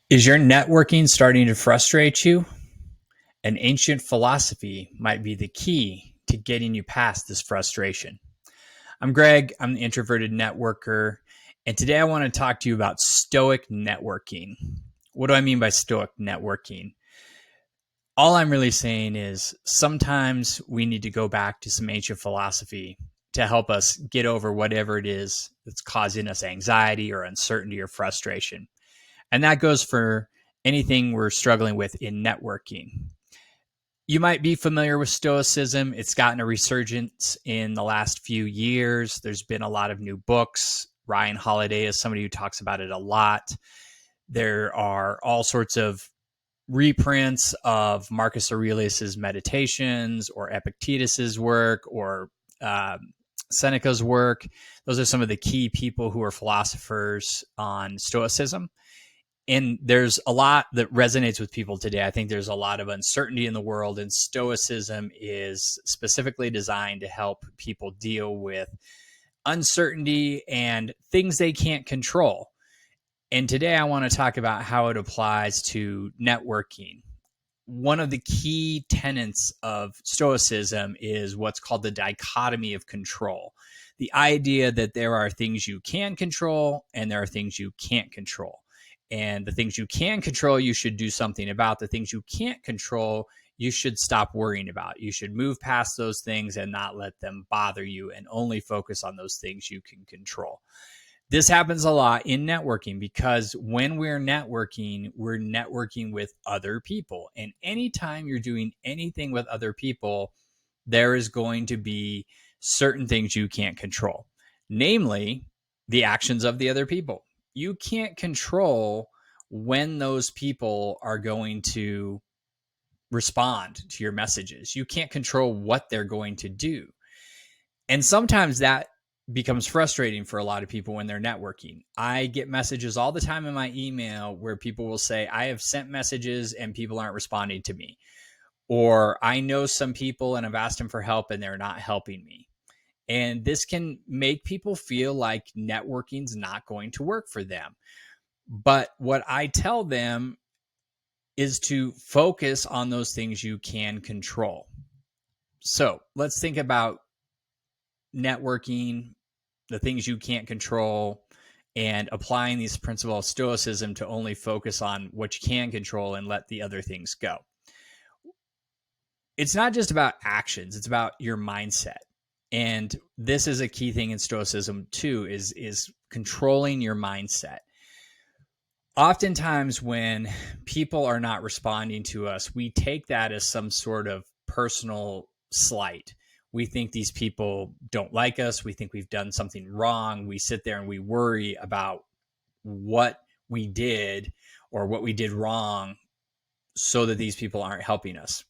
Is your networking starting to frustrate you? An ancient philosophy might be the key to getting you past this frustration. I'm Greg, I'm the Introverted Networker, and today I want to talk to you about Stoic Networking. What do I mean by Stoic Networking? All I'm really saying is sometimes we need to go back to some ancient philosophy to help us get over whatever it is that's causing us anxiety or uncertainty or frustration. And that goes for anything we're struggling with in networking. You might be familiar with Stoicism. It's gotten a resurgence in the last few years. There's been a lot of new books. Ryan Holiday is somebody who talks about it a lot. There are all sorts of reprints of Marcus Aurelius's meditations or Epictetus's work or Seneca's work. Those are some of the key people who are philosophers on Stoicism. And there's a lot that resonates with people today. I think there's a lot of uncertainty in the world, and Stoicism is specifically designed to help people deal with uncertainty and things they can't control. And today I want to talk about how it applies to networking. One of the key tenets of Stoicism is what's called the dichotomy of control. The idea that there are things you can control and there are things you can't control. And the things you can control, you should do something about. The things you can't control, you should stop worrying about. You should move past those things and not let them bother you and only focus on those things you can control. This happens a lot in networking because when we're networking with other people. And anytime you're doing anything with other people, there is going to be certain things you can't control, namely the actions of the other people. You can't control when those people are going to respond to your messages. You can't control what they're going to do. And sometimes that becomes frustrating for a lot of people when they're networking. I get messages all the time in my email where people will say, I have sent messages and people aren't responding to me. Or I know some people and I've asked them for help and they're not helping me. And this can make people feel like networking's not going to work for them. But what I tell them is to focus on those things you can control. So let's think about networking, the things you can't control, and applying these principles of Stoicism to only focus on what you can control and let the other things go. It's not just about actions, it's about your mindset. And this is a key thing in Stoicism too, is controlling your mindset. Oftentimes when people are not responding to us, we take that as some sort of personal slight. We think these people don't like us. We think we've done something wrong. We sit there and we worry about what we did or what we did wrong so that these people aren't helping us.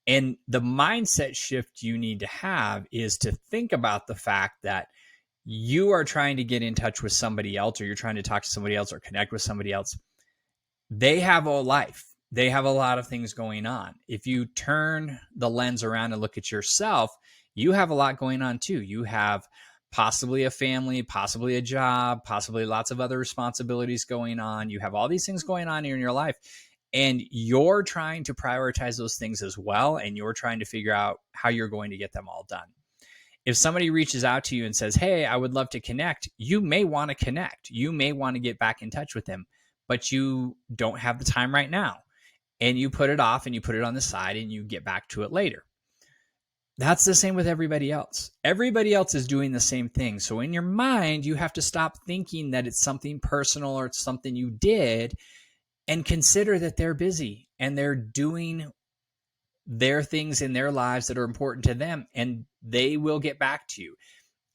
And the mindset shift you need to have is to think about the fact that you are trying to get in touch with somebody else, or you're trying to talk to somebody else or connect with somebody else. They have a life. They have a lot of things going on. If you turn the lens around and look at yourself, you have a lot going on too. You have possibly a family, possibly a job, possibly lots of other responsibilities going on. You have all these things going on in your life. And you're trying to prioritize those things as well. And you're trying to figure out how you're going to get them all done. If somebody reaches out to you and says, hey, I would love to connect, you may want to connect. You may want to get back in touch with them, but you don't have the time right now. And you put it off and you put it on the side and you get back to it later. That's the same with everybody else. Everybody else is doing the same thing. So in your mind, you have to stop thinking that it's something personal or it's something you did, and consider that they're busy and they're doing their things in their lives that are important to them, and they will get back to you.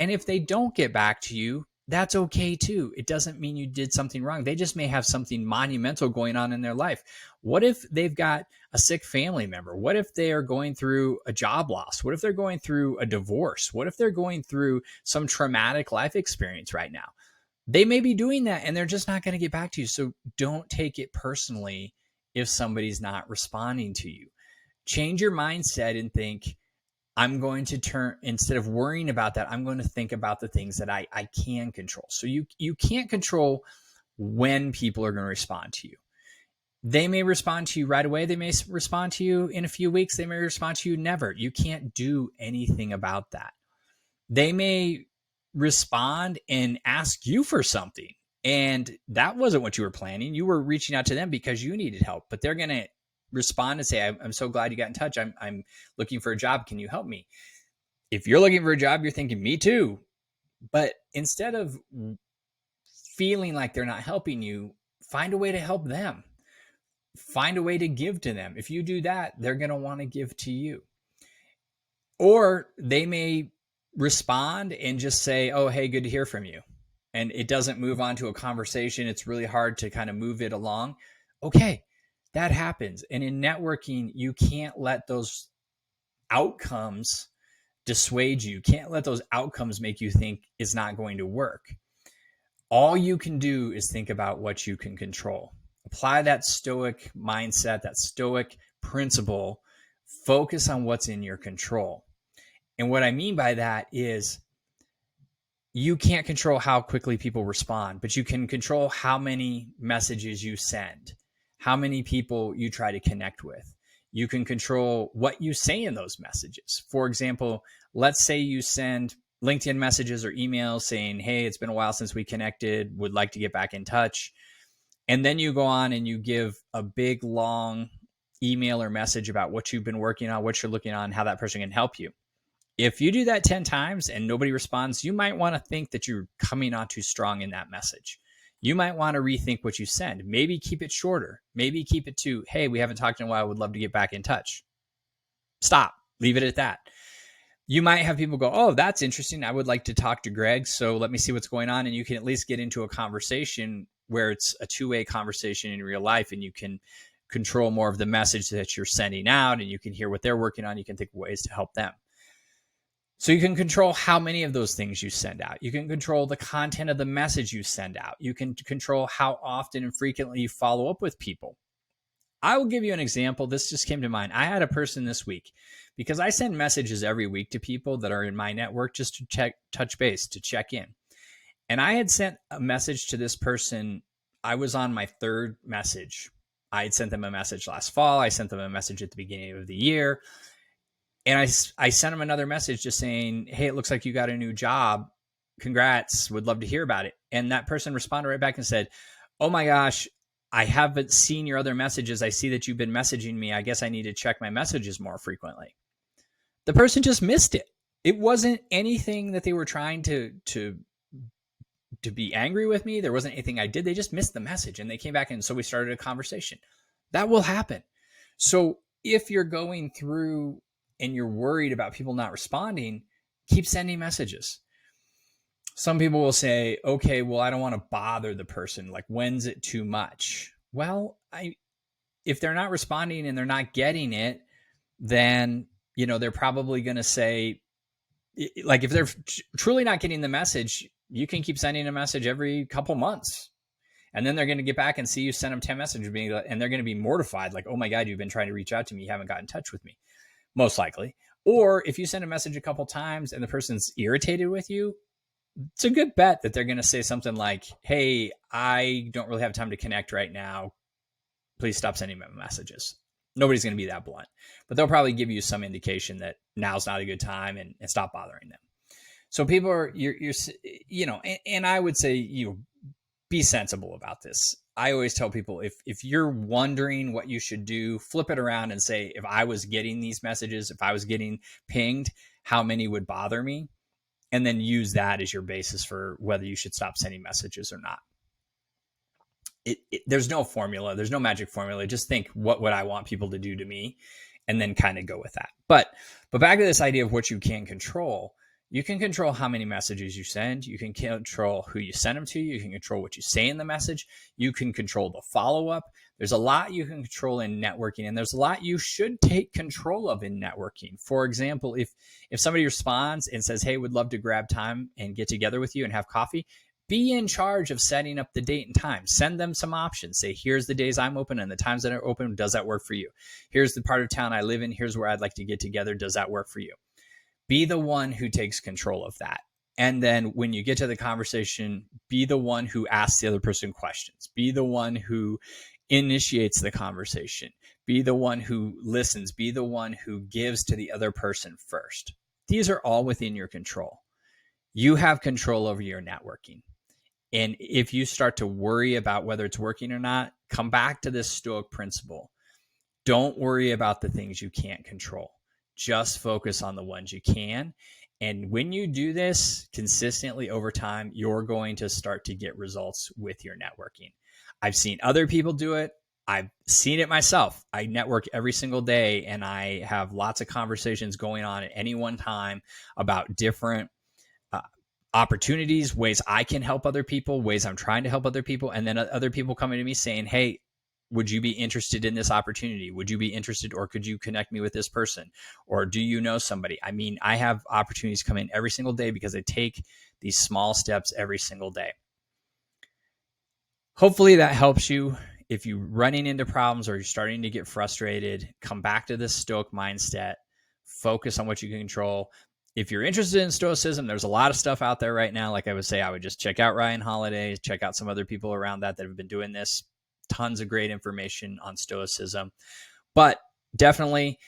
And if they don't get back to you, that's okay too. It doesn't mean you did something wrong. They just may have something monumental going on in their life. What if they've got a sick family member? What if they are going through a job loss? What if they're going through a divorce? What if they're going through some traumatic life experience right now? They may be doing that and they're just not going to get back to you. So don't take it personally if somebody's not responding to you. Change your mindset and think, I'm going to turn, instead of worrying about that, I'm going to think about the things that I can control. So you can't control when people are going to respond to you. They may respond to you right away. They may respond to you in a few weeks. They may respond to you never. You can't do anything about that. They may respond and ask you for something, and that wasn't what you were planning. You were reaching out to them because you needed help, but they're going to respond and say, I'm so glad you got in touch. I'm looking for a job. Can you help me? If you're looking for a job, you're thinking, me too. But instead of feeling like they're not helping you, find a way to help them. Find a way to give to them. If you do that, they're going to want to give to you. Or they may respond and just say, oh, hey, good to hear from you. And it doesn't move on to a conversation. It's really hard to kind of move it along. Okay, that happens. And in networking, you can't let those outcomes dissuade you. You can't let those outcomes make you think it's not going to work. All you can do is think about what you can control. Apply that Stoic mindset, that Stoic principle. Focus on what's in your control. And what I mean by that is you can't control how quickly people respond, but you can control how many messages you send, how many people you try to connect with. You can control what you say in those messages. For example, let's say you send LinkedIn messages or emails saying, hey, it's been a while since we connected, would like to get back in touch. And then you go on and you give a big, long email or message about what you've been working on, what you're looking on, how that person can help you. If you do that 10 times and nobody responds, you might want to think that you're coming on too strong in that message. You might want to rethink what you send. Maybe keep it shorter. Maybe keep it to, hey, we haven't talked in a while. Would love to get back in touch. Stop. Leave it at that. You might have people go, oh, that's interesting. I would like to talk to Greg. So let me see what's going on. And you can at least get into a conversation where it's a two-way conversation in real life, and you can control more of the message that you're sending out, and you can hear what they're working on. You can think of ways to help them. So you can control how many of those things you send out. You can control the content of the message you send out. You can control how often and frequently you follow up with people. I will give you an example. This just came to mind. I had a person this week, because I send messages every week to people that are in my network just to touch base, to check in. And I had sent a message to this person. I was on my third message. I had sent them a message last fall. I sent them a message at the beginning of the year. And I sent them another message just saying, hey, it looks like you got a new job. Congrats. Would love to hear about it. And that person responded right back and said, oh my gosh, I haven't seen your other messages. I see that you've been messaging me. I guess I need to check my messages more frequently. The person just missed it. It wasn't anything that they were trying to be angry with me. There wasn't anything I did. They just missed the message, and they came back, and so we started a conversation. That will happen. So if you're going through and you're worried about people not responding, keep sending messages. Some people will say, okay, well, I don't want to bother the person. Like, when's it too much? Well, if they're not responding and they're not getting it, then, they're probably going to say, like, if they're truly not getting the message, you can keep sending a message every couple months. And then they're going to get back and see you send them 10 messages, and they're going to be mortified. Like, oh my God, you've been trying to reach out to me. You haven't got in touch with me. Most likely. Or if you send a message a couple times and the person's irritated with you, it's a good bet that they're going to say something like, hey, I don't really have time to connect right now. Please stop sending me messages. Nobody's going to be that blunt, but they'll probably give you some indication that now's not a good time, and stop bothering them. So people are, and I would say, be sensible about this. I always tell people, if you're wondering what you should do, flip it around and say, if I was getting these messages, if I was getting pinged, how many would bother me? And then use that as your basis for whether you should stop sending messages or not. There's no formula. There's no magic formula. Just think, what would I want people to do to me? And then kind of go with that. But back to this idea of what you can control. You can control how many messages you send. You can control who you send them to. You can control what you say in the message. You can control the follow-up. There's a lot you can control in networking, and there's a lot you should take control of in networking. For example, if somebody responds and says, hey, would love to grab time and get together with you and have coffee, be in charge of setting up the date and time. Send them some options. Say, here's the days I'm open and the times that are open. Does that work for you? Here's the part of town I live in. Here's where I'd like to get together. Does that work for you? Be the one who takes control of that. And then when you get to the conversation, be the one who asks the other person questions. Be the one who initiates the conversation. Be the one who listens. Be the one who gives to the other person first. These are all within your control. You have control over your networking. And if you start to worry about whether it's working or not, come back to this Stoic principle. Don't worry about the things you can't control. Just focus on the ones you can. And when you do this consistently over time, you're going to start to get results with your networking. I've seen other people do it. I've seen it myself. I network every single day, and I have lots of conversations going on at any one time about different opportunities, ways I can help other people, ways I'm trying to help other people. And then other people coming to me saying, hey, would you be interested in this opportunity? Would you be interested, or could you connect me with this person? Or do you know somebody? I mean, I have opportunities come in every single day because I take these small steps every single day. Hopefully that helps you. If you're running into problems or you're starting to get frustrated, come back to this Stoic mindset. Focus on what you can control. If you're interested in Stoicism, there's a lot of stuff out there right now. Like I would say, I would just check out Ryan Holiday, check out some other people around that have been doing this. Tons of great information on Stoicism. But definitely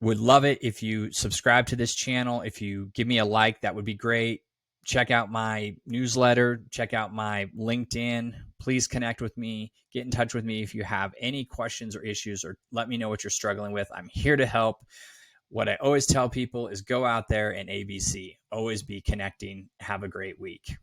would love it if you subscribe to this channel. If you give me a like, that would be great. Check out my newsletter. Check out my LinkedIn. Please connect with me. Get in touch with me if you have any questions or issues, or let me know what you're struggling with. I'm here to help. What I always tell people is go out there and ABC. Always be connecting. Have a great week.